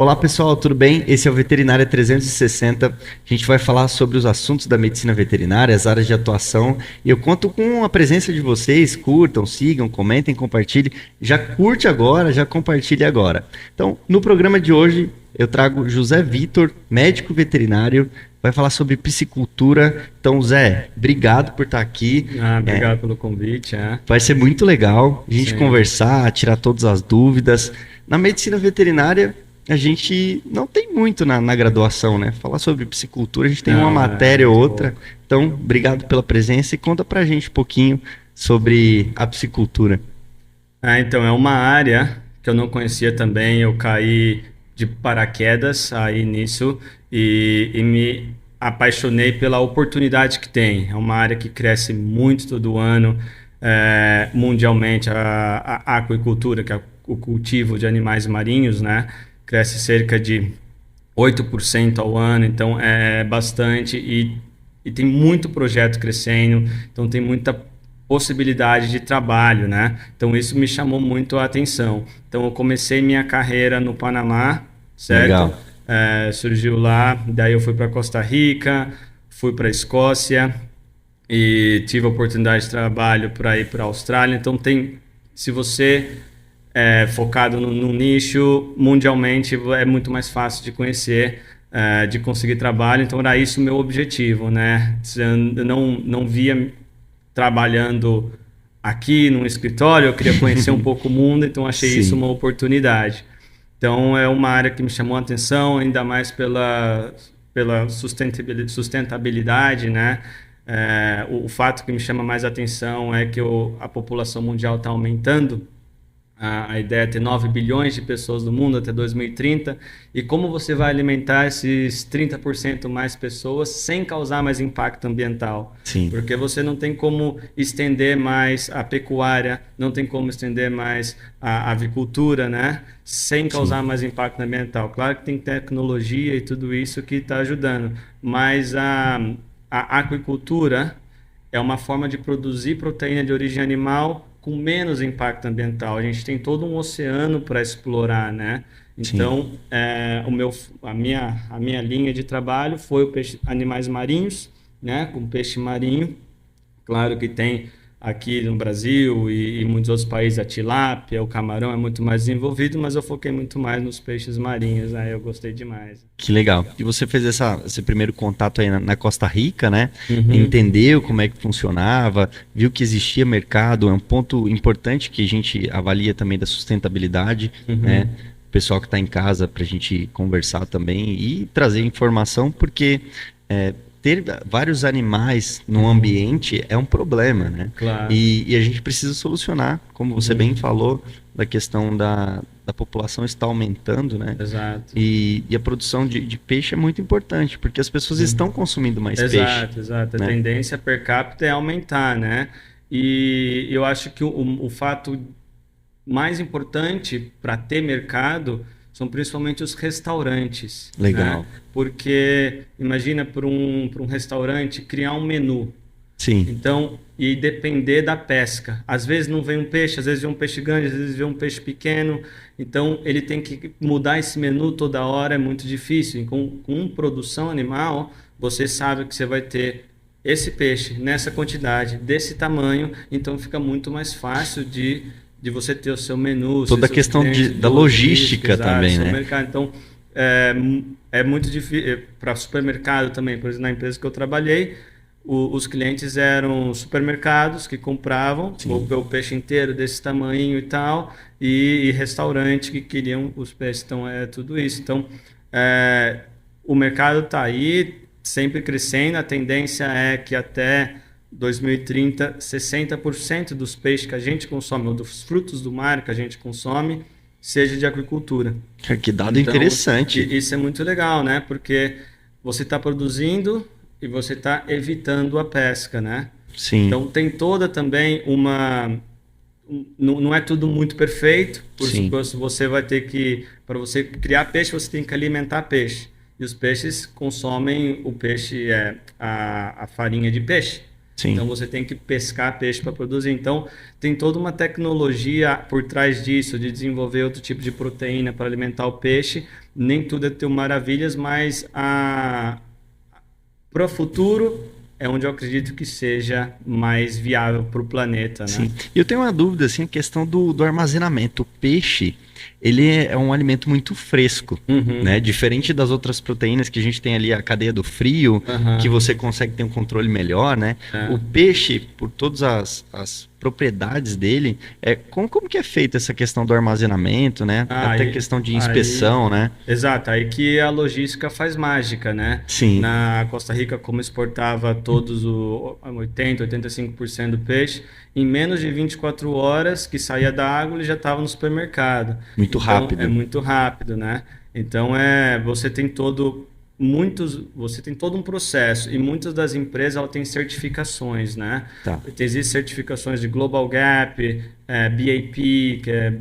Olá pessoal, tudo bem? Esse é o Veterinária 360. A gente vai falar sobre os assuntos da medicina veterinária, as áreas de atuação. E eu conto com a presença de vocês. Curtam, sigam, comentem, compartilhem. Já curte agora, já compartilhe agora. Então, no programa de hoje, eu trago José Vitor, médico veterinário, vai falar sobre piscicultura. Então, Zé, obrigado por estar aqui. Obrigado pelo convite. Vai ser muito legal a gente Sim. conversar, tirar todas as dúvidas. Na medicina veterinária, a gente não tem muito na graduação, né? Falar sobre piscicultura, a gente tem uma matéria ou outra. Pouco. Então, obrigado pela presença e conta pra gente um pouquinho sobre a piscicultura. Então, é uma área que eu não conhecia também. Eu caí de paraquedas aí nisso e me apaixonei pela oportunidade que tem. É uma área que cresce muito todo ano, mundialmente. A aquicultura, que é o cultivo de animais marinhos, né? Cresce cerca de 8% ao ano, então é bastante e tem muito projeto crescendo, então tem muita possibilidade de trabalho, né? Então isso me chamou muito a atenção. Então eu comecei minha carreira no Panamá, certo? Legal. Surgiu lá, daí eu fui para Costa Rica, fui para Escócia e tive a oportunidade de trabalho para ir para a Austrália. Então se você focado no nicho, mundialmente é muito mais fácil de conhecer, de conseguir trabalho. Então era isso o meu objetivo, né? Eu não via trabalhando aqui num escritório, eu queria conhecer um pouco o mundo, então achei Sim. isso uma oportunidade. Então é uma área que me chamou a atenção, ainda mais pela sustentabilidade, né? O fato que me chama mais atenção é que a população mundial está aumentando. A ideia é ter 9 bilhões de pessoas no mundo até 2030. E como você vai alimentar esses 30% mais pessoas sem causar mais impacto ambiental? Sim. Porque você não tem como estender mais a pecuária, não tem como estender mais a avicultura, né? Sem causar mais impacto ambiental. Claro que tem tecnologia e tudo isso que está ajudando, mas a aquicultura é uma forma de produzir proteína de origem animal com menos impacto ambiental. A gente tem todo um oceano para explorar, né? Então, a minha linha de trabalho foi animais marinhos, né? Com peixe marinho. Claro que tem aqui no Brasil e muitos outros países a tilápia, o camarão é muito mais desenvolvido, mas eu foquei muito mais nos peixes marinhos, aí eu gostei demais. Que legal. E você fez esse primeiro contato aí na Costa Rica, né? Uhum. Entendeu como é que funcionava, viu que existia mercado, é um ponto importante que a gente avalia também da sustentabilidade, né? O pessoal que está em casa para a gente conversar também e trazer informação, porque ter vários animais no ambiente é um problema, né? Claro. E a gente precisa solucionar, como você bem falou, da questão da população está aumentando, né? Exato. E a produção de peixe é muito importante, porque as pessoas estão consumindo mais peixe. Exato. Né? A tendência per capita é aumentar, né? E eu acho que o fato mais importante para ter mercado são principalmente os restaurantes. Legal. Né? Porque imagina para um restaurante criar um menu. Sim. Então, e depender da pesca. Às vezes não vem um peixe, às vezes vem um peixe grande, às vezes vem um peixe pequeno. Então, ele tem que mudar esse menu toda hora, é muito difícil. E com produção animal, você sabe que você vai ter esse peixe nessa quantidade, desse tamanho. Então, fica muito mais fácil de você ter o seu menu. Toda a questão da logística também, né? Mercado. Então, é muito difícil. Para supermercado também, por exemplo, na empresa que eu trabalhei, os clientes eram supermercados que compravam o peixe inteiro desse tamanho e tal, e restaurante que queriam os peixes. Então, tudo isso. Então, o mercado está aí, sempre crescendo. A tendência é que até 2030, 60% dos peixes que a gente consome, ou dos frutos do mar que a gente consome, seja de aquicultura. Que dado interessante. Isso é muito legal, né? Porque você está produzindo e você está evitando a pesca, né? Sim. Então tem toda também não é tudo muito perfeito, porque você vai ter que, para você criar peixe, você tem que alimentar peixe. E os peixes consomem o peixe, a farinha de peixe. Sim. Então você tem que pescar peixe para produzir. Então tem toda uma tecnologia por trás disso, de desenvolver outro tipo de proteína para alimentar o peixe. Nem tudo é tão maravilhas, mas para o futuro é onde eu acredito que seja mais viável para o planeta, né? Sim. E eu tenho uma dúvida, assim, a questão do armazenamento. O peixe, ele é um alimento muito fresco, né? Diferente das outras proteínas que a gente tem ali, a cadeia do frio, que você consegue ter um controle melhor, né? O peixe, por todas as propriedades dele, como que é feita essa questão do armazenamento, né? Até questão de inspeção, né? Exato, aí que a logística faz mágica, né? Sim. Na Costa Rica, como exportava todos 85% do peixe, em menos de 24 horas que saía da água, ele já estava no supermercado. Muito rápido. É muito rápido, né? Então você tem todo um processo e muitas das empresas ela tem certificações, né? Tá. Existem certificações de Global Gap, BAP, que é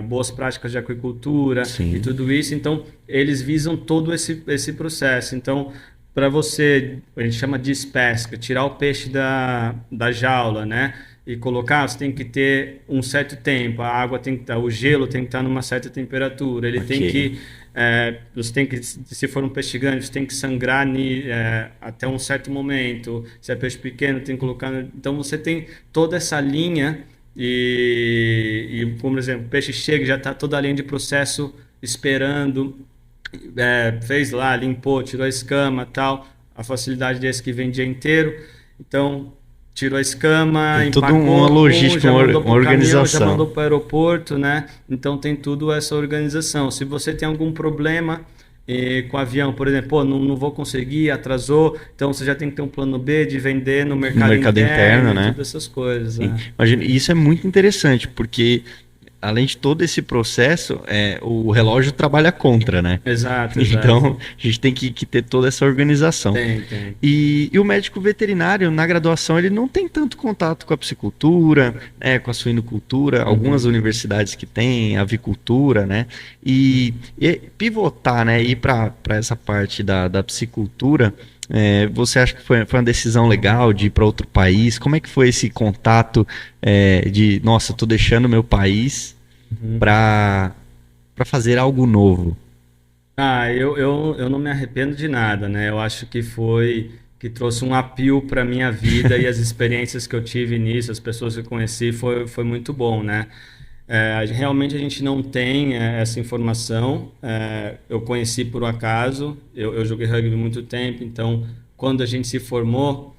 boas práticas de aquicultura. Sim. E tudo isso. Então eles visam todo esse processo. Então para você, a gente chama de despesca, tirar o peixe da jaula, né? E colocar, você tem que ter um certo tempo, a água tem que estar, o gelo tem que estar numa certa temperatura, ele tem que, você tem que, se for um peixe grande, você tem que sangrar até um certo momento, se é peixe pequeno, tem que colocar, então você tem toda essa linha e como exemplo, o peixe chega, já está toda a linha de processo esperando, fez lá, limpou, tirou a escama, tal, a facilidade desse que vem dia inteiro, então tirou a escama, tem empacou, uma logística, uma organização. Caminhão, já mandou para o aeroporto, né? Então tem tudo essa organização. Se você tem algum problema com o avião, por exemplo, não vou conseguir, atrasou, então você já tem que ter um plano B de vender no mercado interno, né? Todas essas coisas. Sim. Imagina, isso é muito interessante, porque além de todo esse processo, o relógio trabalha contra, né? Exato. Então, a gente tem que ter toda essa organização. Tem. E o médico veterinário, na graduação, ele não tem tanto contato com a piscicultura, com a suinocultura, algumas universidades que têm, avicultura, né? E pivotar, né? Ir para essa parte da piscicultura, você acha que foi uma decisão legal de ir para outro país? Como é que foi esse contato nossa, estou deixando meu país para fazer algo novo? Eu não me arrependo de nada, né? Eu acho que trouxe um apelo para minha vida e as experiências que eu tive nisso, as pessoas que eu conheci, foi muito bom, né? Realmente a gente não tem essa informação. Eu conheci por um acaso, eu joguei rugby muito tempo, então quando a gente se formou,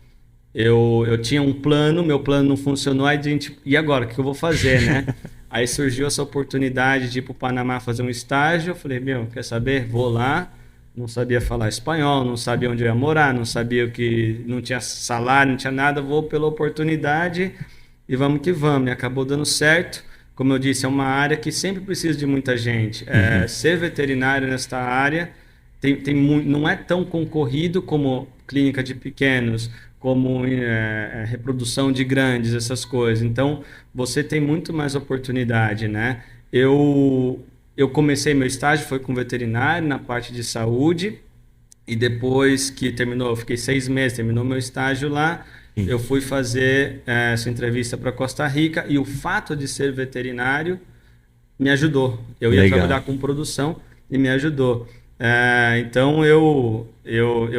eu tinha um plano, meu plano não funcionou, aí a gente, e agora, o que eu vou fazer, né? Aí surgiu essa oportunidade de ir para o Panamá fazer um estágio, eu falei, quer saber? Vou lá, não sabia falar espanhol, não sabia onde eu ia morar, não sabia não tinha salário, não tinha nada, vou pela oportunidade e vamos que vamos, e acabou dando certo. Como eu disse, é uma área que sempre precisa de muita gente. Ser veterinário nesta área não é tão concorrido como clínica de pequenos, como reprodução de grandes, essas coisas. Então, você tem muito mais oportunidade, né? Eu comecei meu estágio, foi com veterinário na parte de saúde, e depois que terminou, eu fiquei 6 meses, terminou meu estágio lá, eu fui fazer essa entrevista para Costa Rica, e o fato de ser veterinário me ajudou. Eu ia trabalhar com produção e me ajudou. Então eu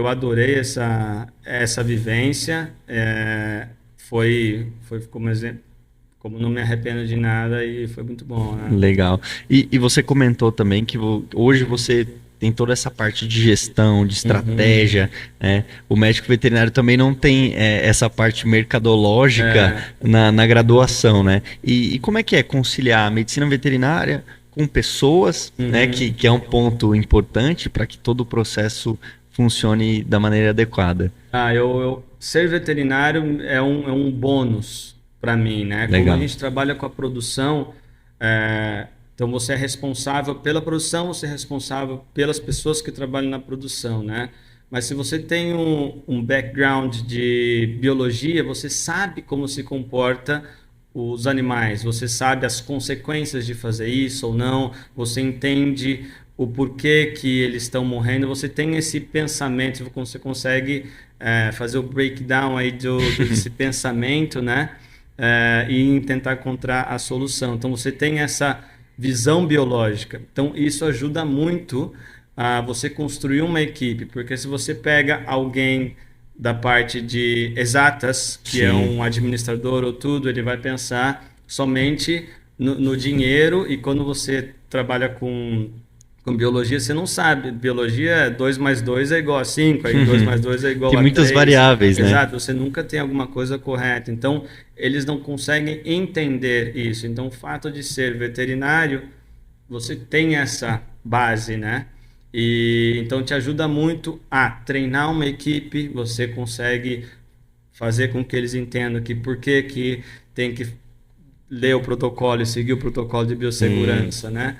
adorei essa vivência. Foi como exemplo, como não me arrependo de nada, e foi muito bom, né? Legal. E você comentou também que hoje você tem toda essa parte de gestão, de estratégia, né? O médico veterinário também não tem essa parte mercadológica na graduação, né? E como é que é conciliar a medicina veterinária com pessoas, né? Que é um ponto importante para que todo o processo funcione da maneira adequada. Ser veterinário é um bônus para mim, né? Legal. Como a gente trabalha com a produção, então você é responsável pela produção, você é responsável pelas pessoas que trabalham na produção, né? Mas se você tem um background de biologia, você sabe como se comporta os animais, você sabe as consequências de fazer isso ou não, você entende o porquê que eles estão morrendo, você tem esse pensamento, você consegue fazer o breakdown aí desse pensamento, né? E tentar encontrar a solução. Então você tem essa visão biológica. Então isso ajuda muito a você construir uma equipe, porque se você pega alguém da parte de exatas, que é um administrador ou tudo, ele vai pensar somente no dinheiro, e quando você trabalha com biologia, você não sabe. Biologia, 2 mais 2 é igual a 5, aí 2 mais 2 é igual tem a 3. Tem muitas variáveis, né? Exato, você nunca tem alguma coisa correta. Então, eles não conseguem entender isso. Então, o fato de ser veterinário, você tem essa base, né? E então te ajuda muito a treinar uma equipe, você consegue fazer com que eles entendam que por que tem que ler o protocolo e seguir o protocolo de biossegurança, né?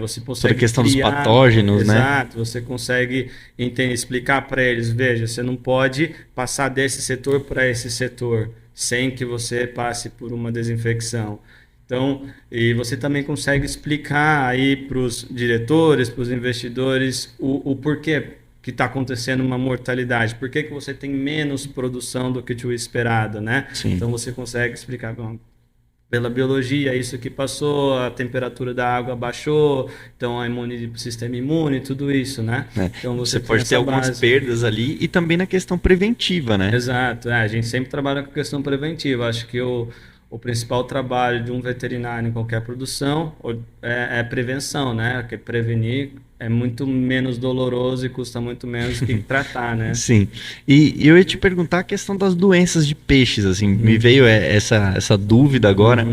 Você consegue toda a questão criar, dos patógenos, né? Exato, você consegue explicar para eles, veja, você não pode passar desse setor para esse setor sem que você passe por uma desinfecção. Então, e você também consegue explicar aí para os diretores, para os investidores, o porquê que está acontecendo uma mortalidade, por que você tem menos produção do que o esperado, né? Sim. Então, você consegue explicar, bom, pela biologia, isso que passou, a temperatura da água baixou, então o sistema imune, tudo isso, né? Então, você pode ter algumas perdas ali e também na questão preventiva, né? Exato, a gente sempre trabalha com questão preventiva, acho que o principal trabalho de um veterinário em qualquer produção é prevenção, né? Porque prevenir é muito menos doloroso e custa muito menos que tratar, né? Sim. E eu ia te perguntar a questão das doenças de peixes, assim, me veio essa dúvida agora.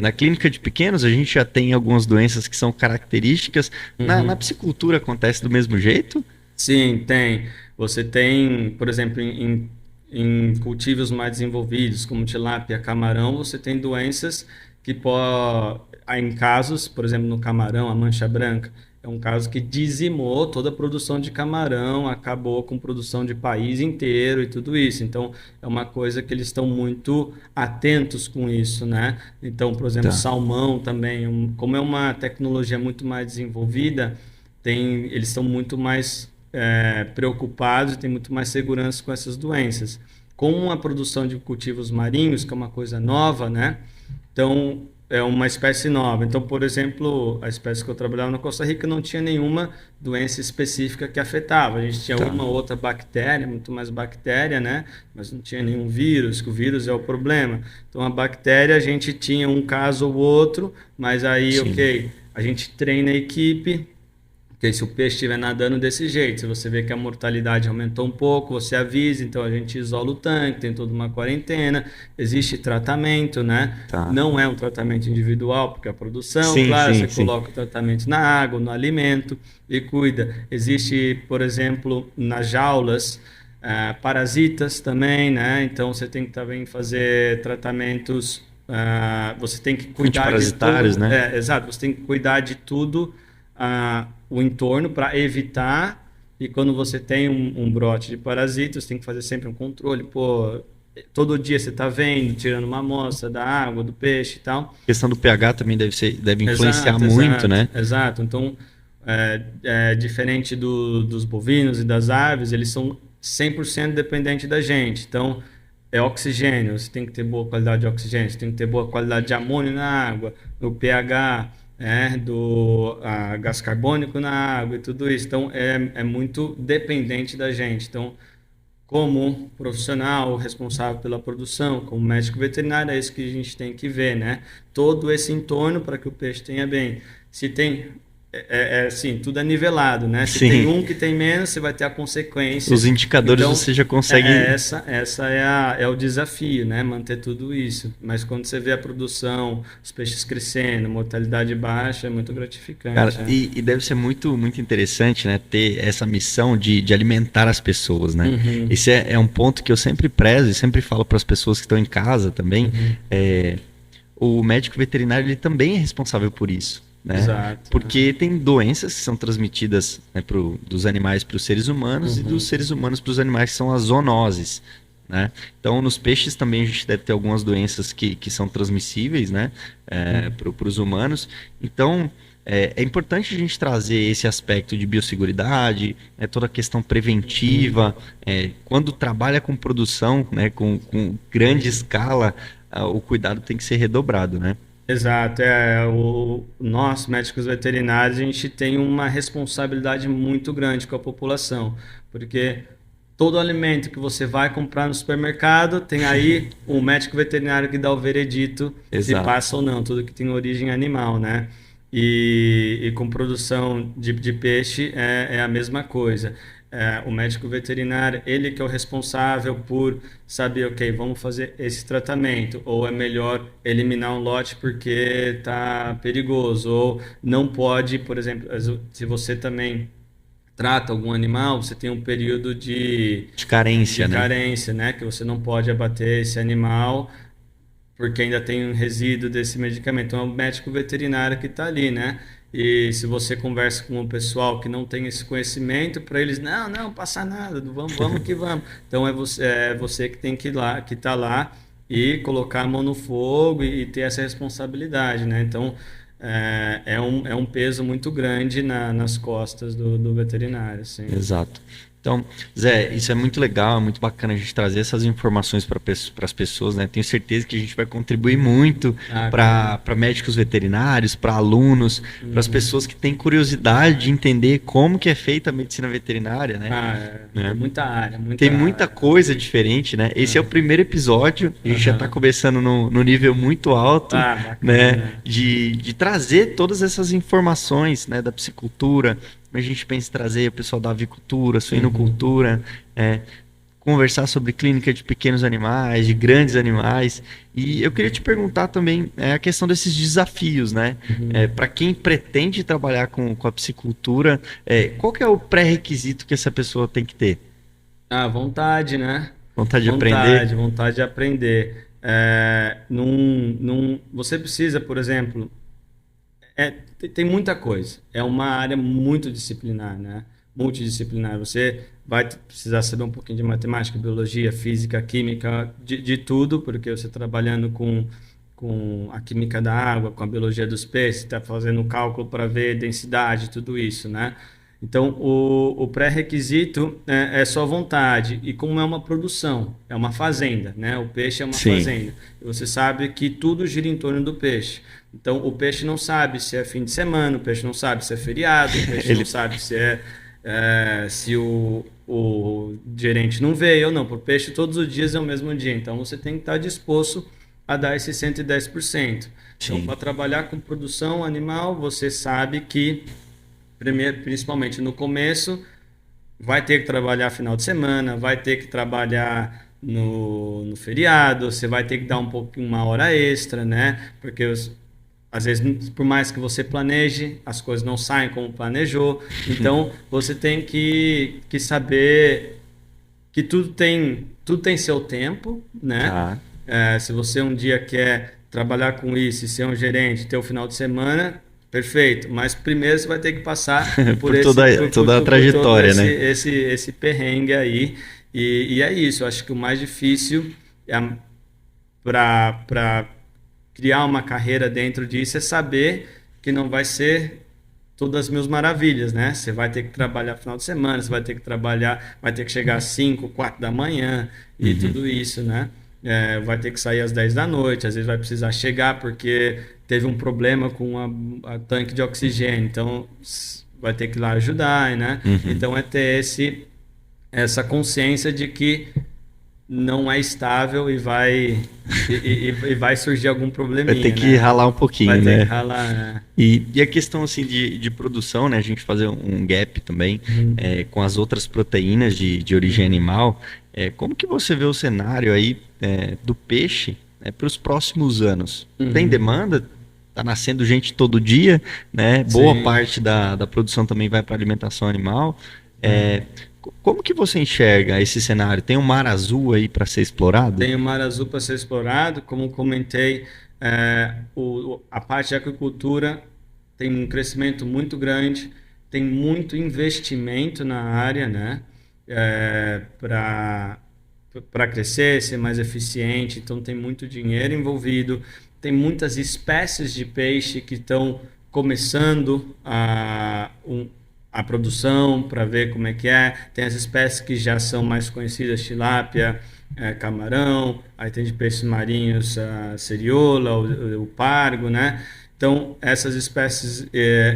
Na clínica de pequenos, a gente já tem algumas doenças que são características. Na piscicultura acontece do mesmo jeito? Sim, tem. Você tem, por exemplo, em cultivos mais desenvolvidos, como tilápia, camarão, você tem doenças que em casos, por exemplo, no camarão, a mancha branca, é um caso que dizimou toda a produção de camarão, acabou com produção de país inteiro e tudo isso. Então, é uma coisa que eles estão muito atentos com isso, né? Então, por exemplo, salmão também, como é uma tecnologia muito mais desenvolvida, eles estão muito mais preocupados e têm muito mais segurança com essas doenças. Com a produção de cultivos marinhos, que é uma coisa nova, né? Então, é uma espécie nova. Então, por exemplo, a espécie que eu trabalhava na Costa Rica não tinha nenhuma doença específica que afetava. A gente tinha uma outra bactéria, muito mais bactéria, né? Mas não tinha nenhum vírus, que o vírus é o problema. Então, a bactéria, a gente tinha um caso ou outro, mas aí, a gente treina a equipe. Porque se o peixe estiver nadando desse jeito, se você vê que a mortalidade aumentou um pouco, você avisa, então a gente isola o tanque, tem toda uma quarentena, existe tratamento, né? Não é um tratamento individual, porque a produção, você coloca o tratamento na água, no alimento e cuida. Existe, por exemplo, nas jaulas, parasitas também, né? Então você tem que também fazer tratamentos, você tem que cuidar de tudo, né? Exato, você tem que cuidar de tudo, o entorno para evitar, e quando você tem um brote de parasita, você tem que fazer sempre um controle, todo dia você está vendo, tirando uma amostra da água, do peixe e tal. A questão do pH também deve influenciar muito, né? Exato, então diferente dos bovinos e das aves, eles são 100% dependentes da gente, então é oxigênio, você tem que ter boa qualidade de oxigênio, você tem que ter boa qualidade de amônio na água, o pH, do gás carbônico na água e tudo isso. Então, é muito dependente da gente. Então, como profissional responsável pela produção, como médico veterinário, é isso que a gente tem que ver, né? Todo esse entorno para que o peixe tenha bem. Se tem... assim, tudo é nivelado, né? Se tem um que tem menos, você vai ter a consequência. Os indicadores então, você já consegue... Essa é o desafio, né? Manter tudo isso. Mas quando você vê a produção, os peixes crescendo, mortalidade baixa, é muito gratificante. Cara, e deve ser muito, muito interessante, né? Ter essa missão de alimentar as pessoas, né? Esse é um ponto que eu sempre prezo e sempre falo para as pessoas que estão em casa também. O médico veterinário, ele também é responsável por isso. Né? Exato, porque tem doenças que são transmitidas, né, dos animais para os seres humanos e dos seres humanos para os animais, que são as zoonoses, né? Então, nos peixes também a gente deve ter algumas doenças que são transmissíveis, né? Para os humanos. Então, é importante a gente trazer esse aspecto de biosseguridade, toda a questão preventiva. Quando trabalha com produção, né, com grande escala, o cuidado tem que ser redobrado, né? Exato, nós, médicos veterinários, a gente tem uma responsabilidade muito grande com a população, porque todo alimento que você vai comprar no supermercado, tem aí um médico veterinário que dá o veredito se Exato. passa ou não, tudo que tem origem animal, né? E com produção de peixe é a mesma coisa. O médico veterinário, ele que é o responsável por saber, ok, vamos fazer esse tratamento, ou é melhor eliminar um lote porque está perigoso, ou não pode, por exemplo, se você também trata algum animal, você tem um período De carência, de né? carência, né? Que você não pode abater esse animal porque ainda tem um resíduo desse medicamento. Então é o médico veterinário que está ali, né? E se você conversa com o pessoal que não tem esse conhecimento, para eles, não passa nada, vamos que vamos. Então é você que tem que ir lá, que está lá e colocar a mão no fogo e ter essa responsabilidade, né? Então é um peso muito grande nas costas do veterinário, assim. Exato. Então, Zé, isso é muito legal, é muito bacana a gente trazer essas informações para as pessoas, né? Tenho certeza que a gente vai contribuir muito para médicos veterinários, para alunos, para as pessoas que têm curiosidade de entender como que é feita a medicina veterinária, né? Tem muita área. Tem muita coisa diferente, né? Esse é o primeiro episódio, a gente já está começando no nível muito alto, né? De trazer todas essas informações, né? Da piscicultura. A gente pensa em trazer o pessoal da avicultura, suinocultura, conversar sobre clínica de pequenos animais, de grandes animais. E eu queria te perguntar também a questão desses desafios, né? Para quem pretende trabalhar com a piscicultura, qual que é o pré-requisito que essa pessoa tem que ter? Vontade, né? Vontade de aprender? Vontade de aprender. Você precisa, por exemplo, tem muita coisa. É uma área muito disciplinar, né? Multidisciplinar. Você vai precisar saber um pouquinho de matemática, biologia, física, química, de tudo, porque você trabalhando com a química da água, com a biologia dos peixes, está fazendo cálculo para ver densidade, tudo isso, né? Então, o pré-requisito é só vontade. E como é uma produção, é uma fazenda, né? O peixe é uma fazenda. E você sabe que tudo gira em torno do peixe. Então, o peixe não sabe se é fim de semana, o peixe não sabe se é feriado, o peixe não sabe se o gerente não veio ou não. Para o peixe, todos os dias é o mesmo dia. Então, você tem que estar disposto a dar esse 110%. Então, para trabalhar com produção animal, você sabe que principalmente no começo, vai ter que trabalhar final de semana, vai ter que trabalhar no feriado, você vai ter que dar uma hora extra, né? Porque às vezes, por mais que você planeje, as coisas não saem como planejou. Então, você tem que saber que tudo tem seu tempo, né? Se você um dia quer trabalhar com isso e ser um gerente, ter o final de semana, perfeito, mas primeiro você vai ter que passar por toda a trajetória, né? Esse perrengue aí. E é isso, eu acho que o mais difícil para criar uma carreira dentro disso é saber que não vai ser todas as mil maravilhas, né? Você vai ter que trabalhar final de semana, você vai ter que trabalhar, vai ter que chegar às 5, 4 da manhã e tudo isso, né? Vai ter que sair às 10 da noite, às vezes vai precisar chegar porque teve um problema com a tanque de oxigênio, então vai ter que ir lá ajudar, né? Então é ter essa consciência de que não é estável e vai surgir algum probleminha. Vai ter que ralar um pouquinho, né? Vai ter que ralar, né? E a questão assim de produção, né? A gente fazer um gap também com as outras proteínas de origem animal. Como que você vê o cenário aí do peixe para os próximos anos? Tem demanda? Tá nascendo gente todo dia, né? Boa parte da produção também vai para alimentação animal. Como que você enxerga esse cenário? Tem um mar azul aí para ser explorado? Tem um mar azul para ser explorado. Como comentei, a parte de agricultura tem um crescimento muito grande, tem muito investimento na área, né? Para para crescer, ser mais eficiente. Então tem muito dinheiro envolvido, tem muitas espécies de peixe que estão começando a produção para ver como é que é. Tem as espécies que já são mais conhecidas, tilápia, camarão, aí tem de peixes marinhos, a seriola, o pargo, né? Então essas espécies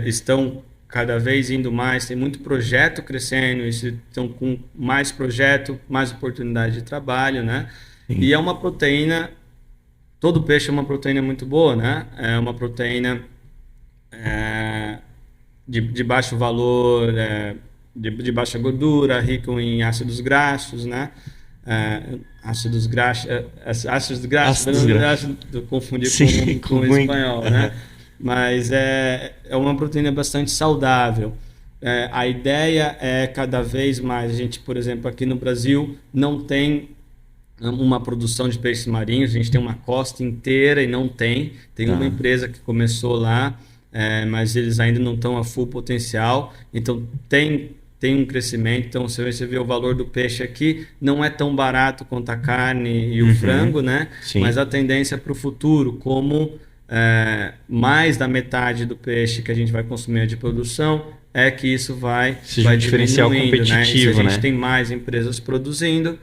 estão cada vez indo mais, tem muito projeto crescendo, estão com mais projeto, mais oportunidade de trabalho, né? Sim. E é uma proteína, todo peixe é uma proteína muito boa, né? É uma proteína de baixo valor, de baixa gordura, rico em ácidos graxos, né? Ácidos graxos, confundir com o espanhol, né? Mas é uma proteína bastante saudável. A ideia é cada vez mais, a gente, por exemplo, aqui no Brasil não tem uma produção de peixes marinhos, a gente tem uma costa inteira e não tem uma empresa que começou lá, mas eles ainda não estão a full potencial, então tem um crescimento. Então você vê o valor do peixe aqui, não é tão barato quanto a carne e o frango, né? Sim. Mas a tendência para o futuro, como mais da metade do peixe que a gente vai consumir é de produção, é que isso vai diferencial competitivo, né? E se a gente né? tem mais empresas produzindo,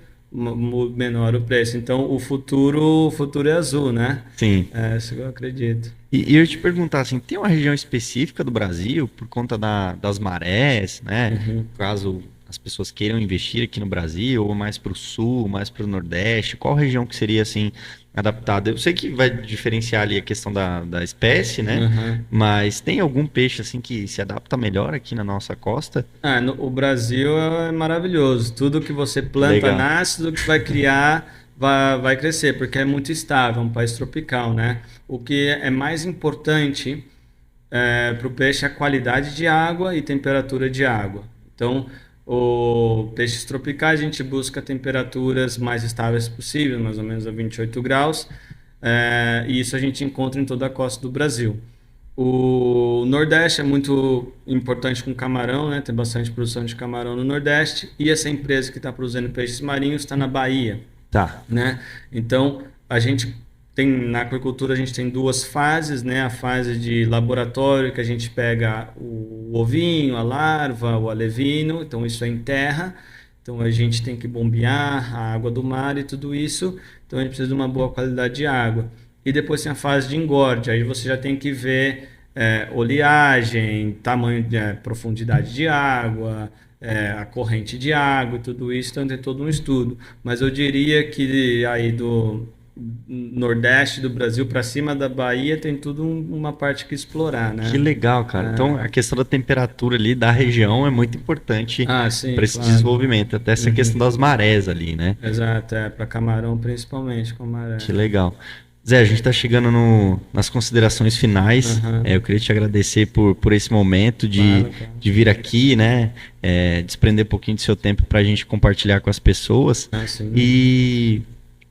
menor o preço. Então o futuro é azul, né? Sim. Isso eu acredito. E eu te perguntar assim, tem uma região específica do Brasil por conta das marés, né? Caso as pessoas queiram investir aqui no Brasil, ou mais para o sul, mais para o nordeste, qual região que seria assim adaptada? Eu sei que vai diferenciar ali a questão da espécie, né? Mas tem algum peixe assim que se adapta melhor aqui na nossa costa? O Brasil é maravilhoso. Tudo que você planta Legal. nasce, tudo que vai criar vai crescer, porque é muito estável, é um país tropical, né? O que é mais importante para o peixe é a qualidade de água e temperatura de água. Então, peixes tropicais a gente busca temperaturas mais estáveis possível, mais ou menos a 28 graus, e isso a gente encontra em toda a costa do Brasil. O Nordeste é muito importante com camarão, né? Tem bastante produção de camarão no Nordeste, e essa empresa que está produzindo peixes marinhos está na Bahia. Tá. Né? Então, a gente tem, na aquacultura, a gente tem duas fases, né? A fase de laboratório, que a gente pega o ovinho, a larva, o alevino, então isso é em terra. Então, a gente tem que bombear a água do mar e tudo isso. Então, a gente precisa de uma boa qualidade de água. E depois tem a fase de engorde, aí você já tem que ver oleagem, tamanho, profundidade de água, a corrente de água e tudo isso, então tem todo um estudo. Mas eu diria que aí do Nordeste do Brasil para cima da Bahia tem tudo uma parte que explorar, né? Que legal, cara. Então a questão da temperatura ali da região é muito importante para esse desenvolvimento, até essa questão das marés ali, né? Exato, para camarão principalmente, com maré. Que legal. Zé, a gente está chegando nas considerações finais. Eu queria te agradecer por esse momento de vir aqui, né? Desprender um pouquinho do seu tempo para a gente compartilhar com as pessoas. E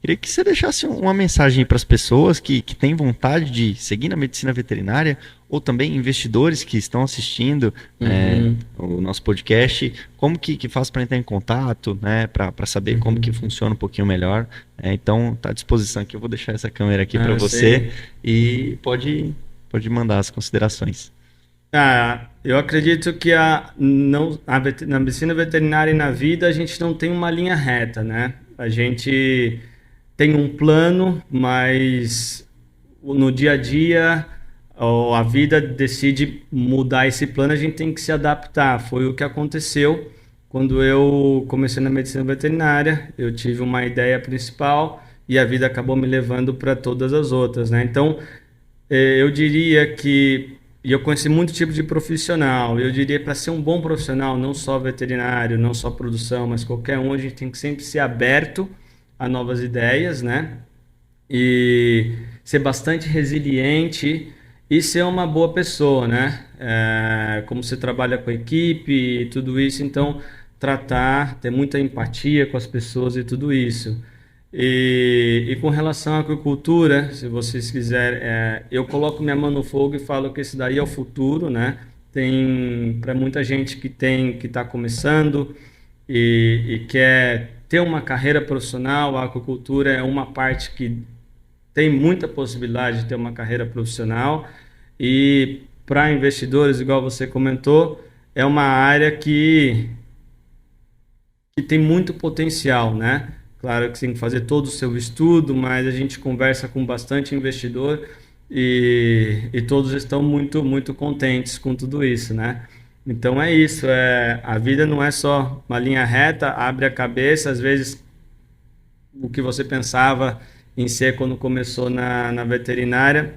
queria que você deixasse uma mensagem para as pessoas que têm vontade de seguir na medicina veterinária, ou também investidores que estão assistindo o nosso podcast, como que faz para entrar em contato, né, para saber como que funciona um pouquinho melhor. Então, está à disposição aqui, eu vou deixar essa câmera aqui para você e pode mandar as considerações. Eu acredito que na medicina veterinária e na vida a gente não tem uma linha reta, né? A gente tem um plano, mas no dia a dia a vida decide mudar esse plano, a gente tem que se adaptar. Foi o que aconteceu quando eu comecei na medicina veterinária. Eu tive uma ideia principal e a vida acabou me levando para todas as outras, né? Então, eu diria que eu conheci muito tipo de profissional. Eu diria, para ser um bom profissional, não só veterinário, não só produção, mas qualquer um, a gente tem que sempre ser aberto a novas ideias, né? E ser bastante resiliente e ser uma boa pessoa, né? Como você trabalha com a equipe e tudo isso, então ter muita empatia com as pessoas e tudo isso. E com relação à agricultura, se vocês quiserem, eu coloco minha mão no fogo e falo que esse daí é o futuro, né? Tem para muita gente que está começando e quer ter uma carreira profissional, a aquacultura é uma parte que tem muita possibilidade de ter uma carreira profissional, e para investidores, igual você comentou, é uma área que tem muito potencial, né? Claro que você tem que fazer todo o seu estudo, mas a gente conversa com bastante investidor e todos estão muito, muito contentes com tudo isso, né? Então é isso, a vida não é só uma linha reta, abre a cabeça, às vezes o que você pensava em ser quando começou na veterinária,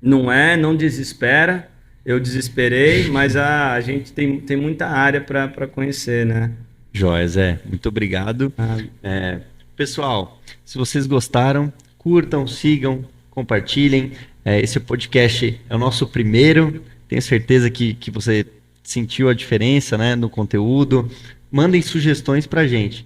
não desespera, eu desesperei, mas a gente tem muita área para conhecer, né? Joia, Zé. Muito obrigado. Ah, Pessoal, se vocês gostaram, curtam, sigam, compartilhem. Esse podcast é o nosso primeiro. Tenho certeza que você sentiu a diferença, né, no conteúdo. Mandem sugestões para a gente.